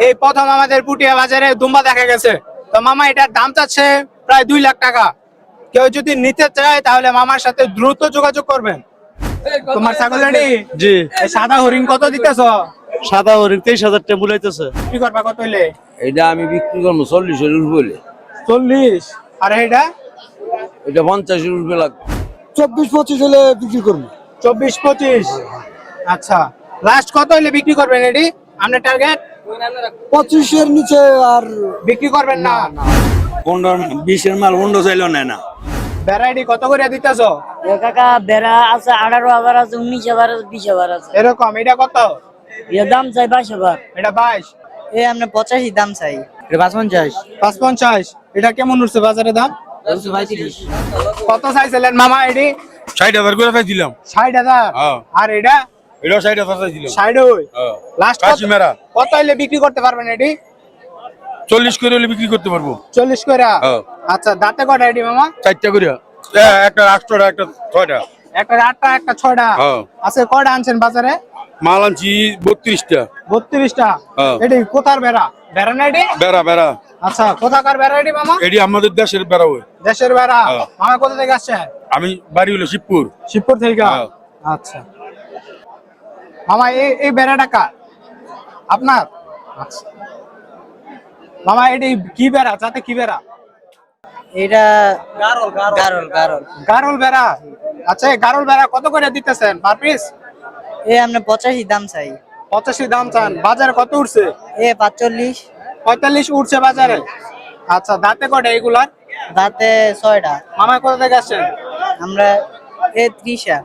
এই প্রথম আমাদের পুটিয়া বাজারে দুম্বা দেখা গেছে। তো মামা এটার দাম চাচ্ছে প্রায় 2 লাখ টাকা। কেউ যদি নিতে চায় তাহলে মামার সাথে দ্রুত যোগাযোগ করবেন। তোমার ছাগল রেডি? জি। এই সাদা হরিণ কত দিতেছ? সাদা হরিণ 23,000 টাকা বলাইতেছে। কি করবা কত হইলে? এটা আমি বিক্রি করবো 40-এর উপরে। 40। আর এটা? এটা 50-এর উপরে লাগবে। 24-25 হলে বিক্রি করবো। 24-25। আচ্ছা, লাস্ট কত হইলে বিক্রি করবেন এডি? আপনার টার্গেট 25-এর নিচে আর বিক্রি করবেন না? 20-এর মাল 15 চাইলেও নেয় না। ভ্যারাইটি কত করে দিতেছ? কাকা বেড়া আছে 18,000 আছে, 19,000 আছে, 20,000 আছে। এরকম। এটা কত? এর দাম চাই 22,000। এটা 22। এই আমরা 85 দাম চাই। এটা 55। 55। এটা কেমন উঠছে বাজারে দাম? 35। কত চাইছিলেন মামা এডি? 60,000 করে চাইছিলাম। 60,000। হ্যাঁ। আর এটা? এটা 60,000 চাইছিলাম। 60। হ্যাঁ। লাস্ট কাশিমেরা। কত হইলে বিক্রি করতে পারবেন এডি? 40 করে হলে বিক্রি করতে পারবো। 40 করে। হ্যাঁ। আচ্ছা, দাঁতে কয়টা এডি মামা? 4টা করে। একটা 8টা, একটা 6টা। একটা 8টা, একটা 6টা। হ্যাঁ। আচ্ছা, কয়টা আনছেন বাজারে? মাল আনছি 32টা। 32টা। হ্যাঁ। এডি কোথার বেড়া? বেড়া না এডি? বেড়া বেড়া। আচ্ছা, কোথাকার বেড়া এডি মামা? এটি আমাদের দেশের বেড়া হয়। দেশের বেড়া। হ্যাঁ। মামা কোথা থেকে আসছেন? আমি বাড়ি হলো শিবপুর। শিবপুর থেকে। হ্যাঁ। আচ্ছা মামা, এই বেড়াটা কার? আপনার? আচ্ছা মামা, এটি কি বেড়া? যাতে কি বেড়া? এটা গারল গারল গারল। গারল বেড়া। আচ্ছা, এই গারল বেড়া কত করে দিতেছেন পার পিস? এই আমরা 85 দাম চাই। 85 দাম চান। বাজারে কত উঠছে? এ 45। 45 উঠছে বাজারে। আচ্ছা, দাঁতে কয়টা এগুলার? দাঁতে 6টা। মামা কোথা থেকে আসছেন? আমরা এ 30।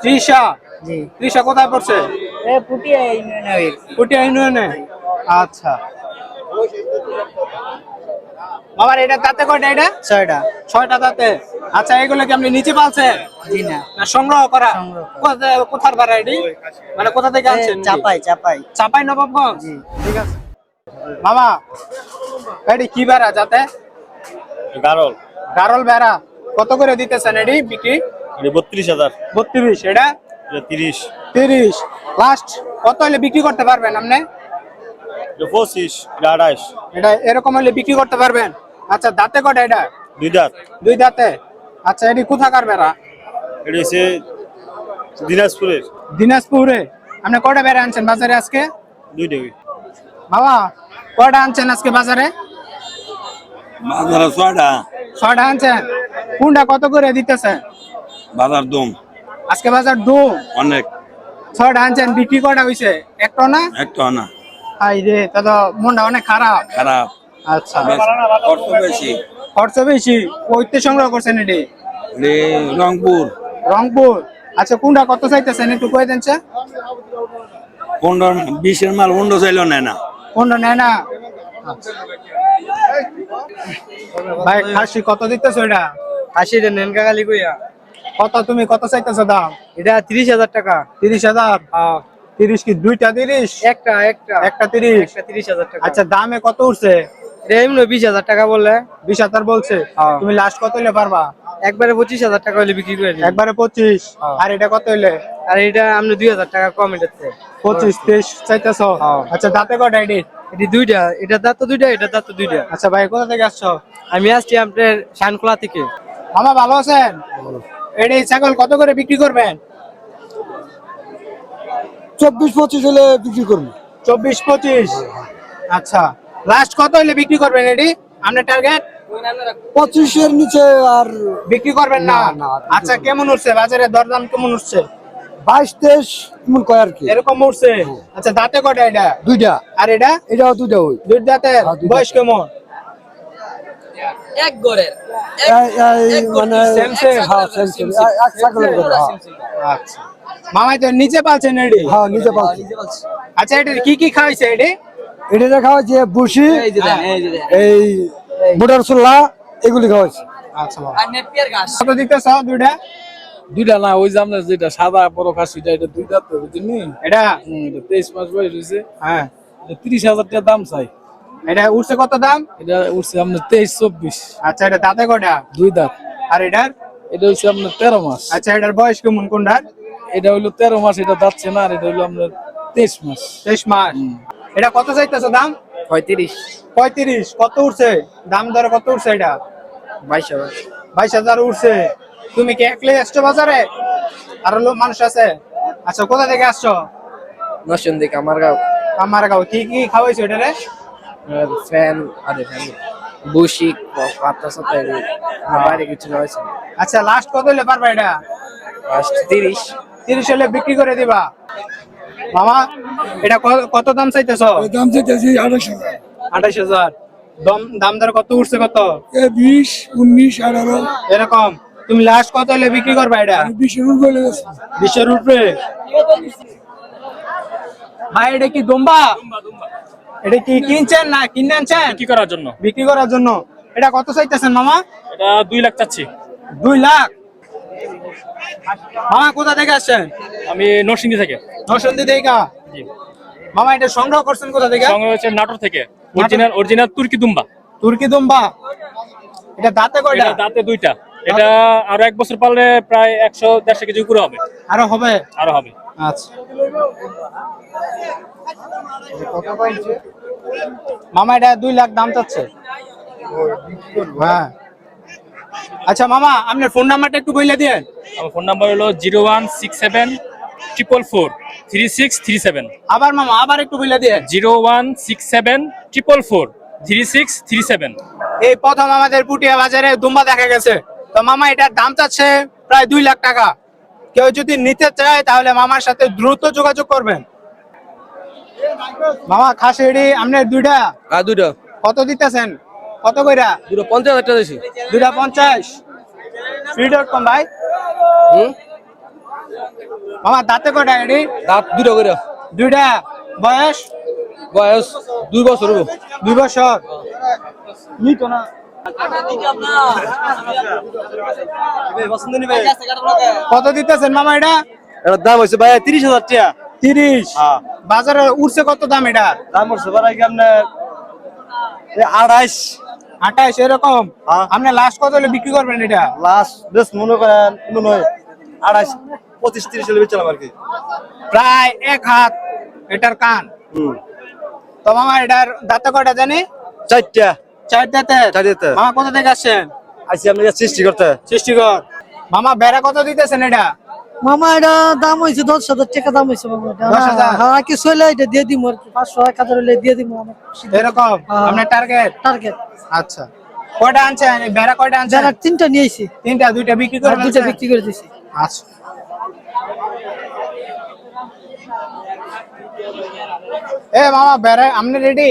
ত্রিশা। জি। ত্রিশা কোথায় পড়ছে? এ পুটিয়া ইউনিয়নে। পুটিয়া ইউনিয়নে। আচ্ছা বাবার, এটা দাঁতে কয়টা? এটা 6টা। 6টা দাঁতে। আচ্ছা, এগুলো কি আপনি নিচে পালছেন জি না, না সংগ্রহ করা? সংগ্রহ কোথার ভ্যারাইটি? মানে কোথা থেকে আনছেন? চাপাই চাপাই। চাপাই নবাবগঞ্জ। জি। ঠিক আছে মামা, এটি কি বেড়া যাতে? গারল। গারল বেড়া। কত করে দিতেছেন এটি বিক্রি? এটা 32,000। 32। এটা এটা 30। 30। লাস্ট কত হলে বিক্রি করতে পারবেন আপনি? এটা 25। এটা 28। এটা এরকম হলে বিক্রি করতে পারবেন। আচ্ছা, দাঁতে কটা এটা? 2 দাঁত। 2 দাঁতে। আচ্ছা, এটি কোথাকার বেড়া? এটা হচ্ছে দিনাজপুরের। দিনাজপুরে। আপনি কয়টা বেড়া আনছেন বাজারে আজকে? 2টাই। বাবা, কয়টা আনছেন আজকে বাজারে? বাজারে 6টা। 6টা আনছেন। কোনটা কত করে দিতেছে? বাজার দম আজকে বাজার দু অনেক। 6টা আনছেন, বিক্রি কয়টা হইছে? একটা না? একটা না। হাই রে, তা তো মনটা অনেক খারাপ। খারাপ। আচ্ছা, খরচ বেশি। খরচ বেশি। কইতে সংগ্রহ করছেন এটি? রংপুর। রংপুর। আচ্ছা, কোনটা কত চাইতেছেন একটু কয়ে দেন। 20-এর মাল 15 চাইলেও নেয় না। কোনটা নেয় না? আচ্ছা। ভাই, খাসি কত দিতেছো এটা? খাসি রে নেন কাকালি কইয়া। কত তুমি কত চাইতেছো দাম? এটা 30,000 টাকা। 30,000। 30 কি দুইটা 30? একটা একটা একটা 30। একটা 30,000 টাকা। আচ্ছা, দামে কত উঠছে? এটা এমনি 20,000 টাকা বললে। 20,000 বলছে। হ্যাঁ। তুমি লাস্ট কত হইলে পারবা? একবারে 25,000 টাকা হলে বিক্রি করে দিই। একবারে 25। হ্যাঁ। আর এটা কত হইলে? আর এটা আমরা 2,000 টাকা কম এটাতে। 25 23 চাইতেছো? হ্যাঁ। আচ্ছা, দাঁতে কয়টা এটি? এটি দুইটা, এটা দাঁত তো দুইটা, এটা দাঁত তো দুইটা। আচ্ছা ভাই, কোথা থেকে আসছো? আমি আসছি আপনার শানখোলা থেকে। মামা ভালো আছেন? এটি ছাগল কত করে বিক্রি করবেন? 24-25 হলে বিক্রি করবো। 24-25। আচ্ছা, লাস্ট কত হইলে বিক্রি করবেন এটি? আপনার টার্গেট 25-এর নিচে আর বিক্রি করবেন না? না, না। আচ্ছা, কেমন উঠছে বাজারে দরদাম? কেমন উঠছে? 22-23 এমন কয় আর কি। এরকম উঠছে। আচ্ছা, দাঁতে কয়টা এটা? দুইটা। আর এটা? এটাও দুইটা হই। 2 দাঁতের। হ্যাঁ, 2 বয়স কেমন? এক গড়ের। মানে সেম সেম। হ্যাঁ, সেম। এক ছাগলের করে, হ্যাঁ। আচ্ছা মামাই তো নিচে পালছেন এটি? হ্যাঁ, নিজে পালছি। আচ্ছা, এটি কি কি খাওয়াইছে এটি? এটা দেখা হচ্ছে বুসি, এই বুটার ছোলা, এগুলি খাওয়াচ্ছে। আচ্ছা বাবা, আর নেপিয়ার ঘাস। কত দিতেছ দুইটা? দুইটা না, ওই যে আপনার যেটা সাদা বড় খাসিটা, এটা দুই দাঁত বুঝলি। এটা? এটা 23 মাস বয়স হয়েছে। হ্যাঁ। 30,000 টাকা দাম চাই। এটা উঠছে কত দাম? এটা উঠছে আপনার 23-24। আচ্ছা, এটা দাঁতে কয়টা? 2 দাঁত। আর এটার? এটা হচ্ছে আপনার 13 মাস। আচ্ছা, এটার বয়স কেমন কোনটার? এটা হইলো 13 মাস, এটা দাঁতছে না। আর এটা হইলো আপনার 23 মাস। 23 মাস। এটা কত চাইতেছ দাম? 35 35 কত উঠছে? দাম দরে কত উঠছে এটা? 22,000 22,000 উঠছে। তুমি কি একলাই আসছো বাজারে, আরো লোক মানুষ আছে? আচ্ছা, কোথা থেকে আসছো? নশন দিকে আমার গাঁও আমার গাঁও। কি কি খাওয়াইছো এটা রে? ফ্যান বুশি পাতা সাথে বাইরে কিছু হয়েছে আচ্ছা, লাস্ট কত হলে পারবা এটা? লাস্ট 30 30 হলে বিক্রি করে দিবা। মামা, এটা কত দাম চাইতেছ? দাম চাইতেছি 28,000। 28,000। দাম দর কত উঠছে? কত? 20, 19, 18, এরকম। তুমি লাস্ট কত হলে বিক্রি করবা এটা? 20 এর উপরে গেছে। 20 এর উপরে। ভাই, এটা কি দুম্বা? এটা কি কিনছেন না কিনে আনছেন? কি করার জন্য? বিক্রি করার জন্য। এটা কত চাইতেছেন মামা? এটা 2 লাখ চাচ্ছি। 2 লাখ। মামা, কোথা থেকে আসছেন? আমি নরসিংদী থেকে। নরসিংদী থেকে। জি। মামা, এটা সংগ্রহ করছেন কোথা থেকে? সঙ্গে হচ্ছে নাটোর থেকে। অরিজিনাল তুর্কি দুম্বা। তুর্কি দুম্বা। এটা দাঁতে কয়টা? এটা দাঁতে 2টা। এটা আরো 1 বছর পারলে প্রায় 100-150 কেজি উপরে হবে। আরো হবে? আরো হবে। আচ্ছা। মামা, এটা 2 লাখ দাম চাচ্ছে। হ্যাঁ। আচ্ছা মামা, আপনার ফোন নাম্বারটা একটু বলে দিন। আমার ফোন নাম্বার হলো 01674443637। আবার মামা, আবার একটু বলে দিন। 01674443637। এই প্রথম আমাদের পুটিয়া বাজারে দুম্বা দেখা গেছে। তো মামা, এটার দাম চাচ্ছে প্রায় 2 লাখ টাকা। কেউ যদি নিতে চায় তাহলে মামার সাথে দ্রুত যোগাযোগ করবেন। মামা, খাসি এডি আপনার 2টা? আর দুটো কত দিতেছেন? কত কইরা? 50,000 টাকা দিছি 2টা 50। free.com ভাই। মামা, দাঁতে কয়টা এডি? দাঁত দুটো করে 2টা। বয়স? বয়স 2 বছর হলো 2 বছর। নিতো না। কত দিতেছেন মামা এটা? এটার দাম হচ্ছে ভাই 30,000 টাকা। 30। বাজারে উঠছে কত দাম এটা? দাম হচ্ছে ভাই আপনার 28। 28 এরকম। হ্যাঁ। আপনি লাস্ট কত হলে বিক্রি করবেন এটা? লাস্ট বেশ মনে করেন 28, 25, 30 হলে বেচলাম আর কি। প্রায় 1 হাত এটার কান। তো মামা, এটার দাঁতে কয়টা জানি? 4টা। 4 দাঁতে। 4 দাঁতে। মামা, কোথা থেকে আসছেন? আইছি আমরা সৃষ্টি করতে। সৃষ্টিকর। মামা, বেড়া কত দিতেছেন এটা? মামা এটা দাম হয়েছে 10,000 টাকা দাম হয়েছে মামা এটা 10,000? হ্যাঁ কিছু হলে এটা দিয়ে দিব আর কি 500-1000 হলে দিয়ে দিব আমার এরকম আপনার টার্গেট? টার্গেট আচ্ছা, কয়টা আনছেন? এই বেড়া কয়টা আনছেন? যারা 3টা নিয়েছি 3টা। 2টা বিক্রি আর করে 2টা ফেলছেন? বিক্রি করে দিয়েছি। আচ্ছা। এ মামা, বেড়া আপনি রেডি?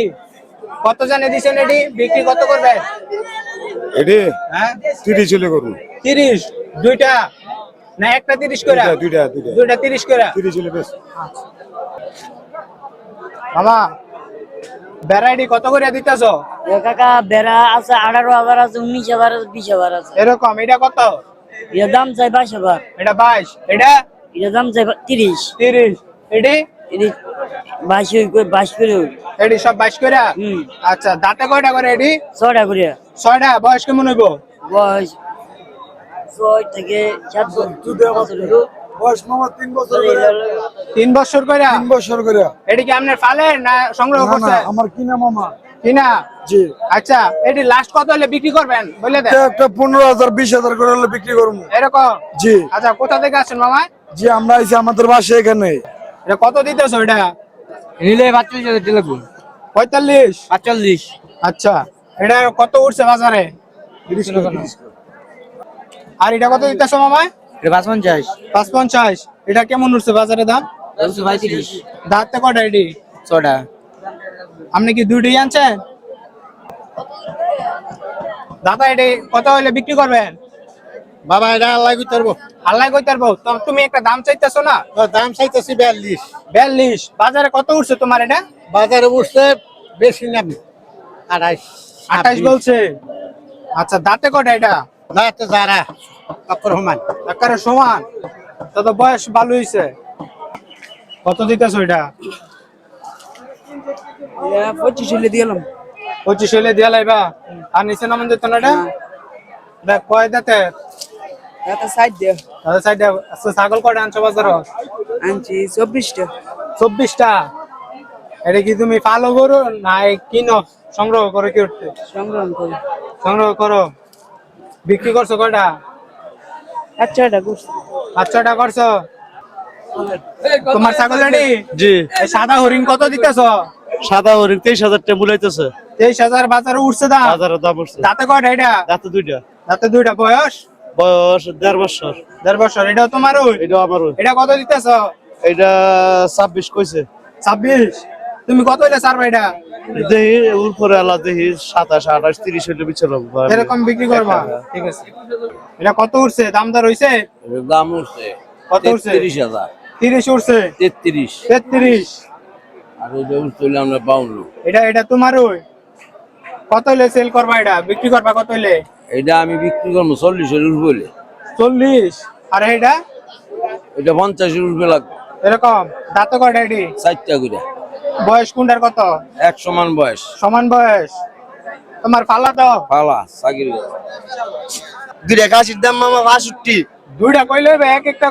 কত জানে দিছেন রেডি? বিক্রি কত করবেন? এডি হ্যাঁ, 30 চলে করুন। 30। 2টা না একটা 30 করে? 2টা 30 করে। 30 চলে বেশ। মামা, ভ্যারাইটি কত করে দিতেছ? কাকা বেড়া আছে 18,000 আছে, 19,000 আছে, 20,000 আছে। এরকম। এটা কত? এর দাম চাই 22,000। এটা 22। এটা এর দাম চাই 30। 30। এডি? এটি 22 করে এডি সব 22 করে? হুম। আচ্ছা, দাঁতে কয়টা করে এডি? 6টা করে। 6টা। বয়স কেমন হইব? বয়স 6 থেকে 7 বছর। বয়স মামা 3 বছর করে। 3 বছর করে? 3 বছর করে। এডি কি আপনার ফালের না সংগ্রহ না না করছেন? আমার কিনা মামা। কিনা? জি। আচ্ছা, এডি লাস্ট কত হলে বিক্রি করবেন বলে দেন। একটা 15,000 20,000 করে হলে বিক্রি করবো। এরকম? জি। আচ্ছা, কোথা থেকে আসছেন মামা? জি, আমরা আইছি আমাদের বাসা এখানে। এটা কত দিতেছ এটা? নিলে 45,000 টাকা লাগবে 45? 45 আচ্ছা, এটা কত উঠছে বাজারে? আর এটা কত দিতেছ মামা? এটা 55 550। এটা কেমন উঠছে বাজারে দাম? 35 দাঁতে কয়টা এডি? 6টা আপনি কি 2টাই আনছেন? দাদা, এডি কত হলে বিক্রি করবেন? বাবা এটা আল্লাহ কইতে পারবো। আল্লাহ কইতে পারবো। তো তুমি একটা দাম চাইতেছো না? দাম চাইতেছি 42। 42। বাজারে কত উঠছে তোমার এটা? বাজারে উঠছে বেশি না 28। 28 বলছে। আচ্ছা, দাঁতে কয়টা এটা? দাঁতে যারা কাপড় সমান। একেবারে সমান। তো বয়স ভালো হইছে। কত দিতেছো এটা? 25 হলে দিলাম। 25 হলে দিয়া লাইবা। আর নিচে নামান যেত না এটা? দেখ কয় দাঁতে? এটা সাইড দে তাহলে সাইডে। আচ্ছা, ছাগল কয়টা আনছো বাজারে? আনছি 24টা। 24টা। এটা কি তুমি পালো করো না কিনো সংগ্রহ করে কি উঠতে সংগ্রহ করি সংগ্রহ করো বিক্রি করছো কয়টা আচ্ছা এটা করছি 5-6টা করছো তোমার ছাগল রেডি জি এই সাদা হরিণ কত দিতেছ সাদা হরিণ 23,000 টাকা মূলাইতেছে 23,000 বাজারে উঠছে দাম বাজারের দাম উঠছে দাঁতে কয়টা এটা রাতে দুইটা দাঁতে দুইটা বয়স বয়স 1.5 বছর 1.5 বছর এটাও তোমার এটা আমার এটা কত দিতেছ এটা 26 কইছে 26 তুমি কত হইলে ছাড়বা এটা দেহি উপরে আলা দেহি 27 28 30 হইলে বিচল এরকম বিক্রি করবা ঠিক আছে এটা কত উঠছে দামদার হইছে দাম উঠছে কত উঠছে 30,000 30 উঠছে 33 33 আর ওই উঠছে আমরা 52 এটা তোমার ওই কত হইলে সেল করবা এটা বিক্রি করবা কত হইলে এটা আমি বিক্রি করবো 40 এর উপরে বলে 40 আর এটা এটা 50 এর উপরে লাগবে এরকম দাঁত কয়টা এটি 4টা করে বয়স কোনটার কত এক সমান বয়স সমান বয়স তোমার পালা তো পালা সাকির দুইটা কাশির দাম মামা 62 দুইটা কইলে হবে এক একটা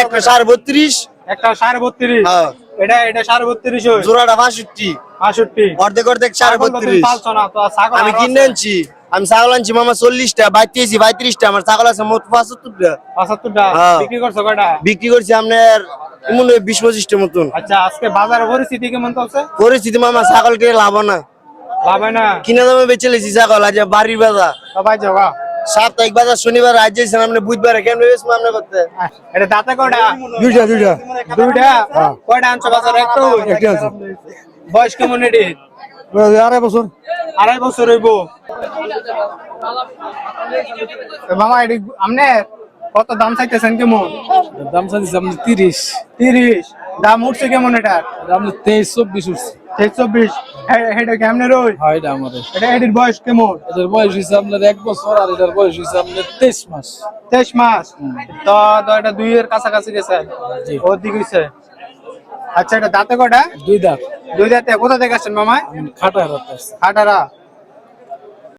একটা 32 একটা 32.5 হ্যাঁ এটা 32.5 হই জোড়াটা 65 65 অর্ধেক অর্ধেক ছাগল তো তুমি 32 পালছো না তো ছাগল আমি আরো কিনে আছে। আনছি আমি ছাগল আনছি মামা 40টা 32টা আমার ছাগল আছে মোট 75টা 75টা হ্যাঁ। বিক্রি করছো কয়টা বিক্রি করছি আপনার মনে হয় 20-25টা মতন আচ্ছা আজকে বাজারের পরিস্থিতি কেমন চলছে পরিস্থিতি মামা ছাগল কিনে লাভ না লাভ হয় না কিনে দামে বেচে লেছি ছাগল আজ বাড়ির বাজার সবাই যাওয়া সাপ্তাহিক বাজার শনিবার আজ যাইছেন আপনি বুধবারে কেন বেচবো আপনি করতে এটা দাঁতে কয়টা দুইটা দুইটা কয়টা আনছো বাজারে একটু একটা আছে বয়স কেমন এটি 2.5 বছর 2.5 বছর হইব তো মামা এটি আমনে কত দাম চাইতেছেন কেমন দাম চাইছি আপনি 30 30 দাম উঠছে কেমন এটা আপনি 23-24 উঠছে 24 হেডে কেমনে রই হয় এটা আমাদের এটা এটির বয়স কেমন এটার বয়স হয়েছে আপনার 1 বছর আর এটার বয়স হয়েছে আপনার 23 মাস 23 মাস তো এটা 2 এর কাছাকাছি গেছে জি। ওর দিক হইছে আচ্ছা এটা দাঁতে কয়টা দুই দাঁত দুই দাঁতে কোথা থেকে আসছেন মামা খাটা রাখতে আটারা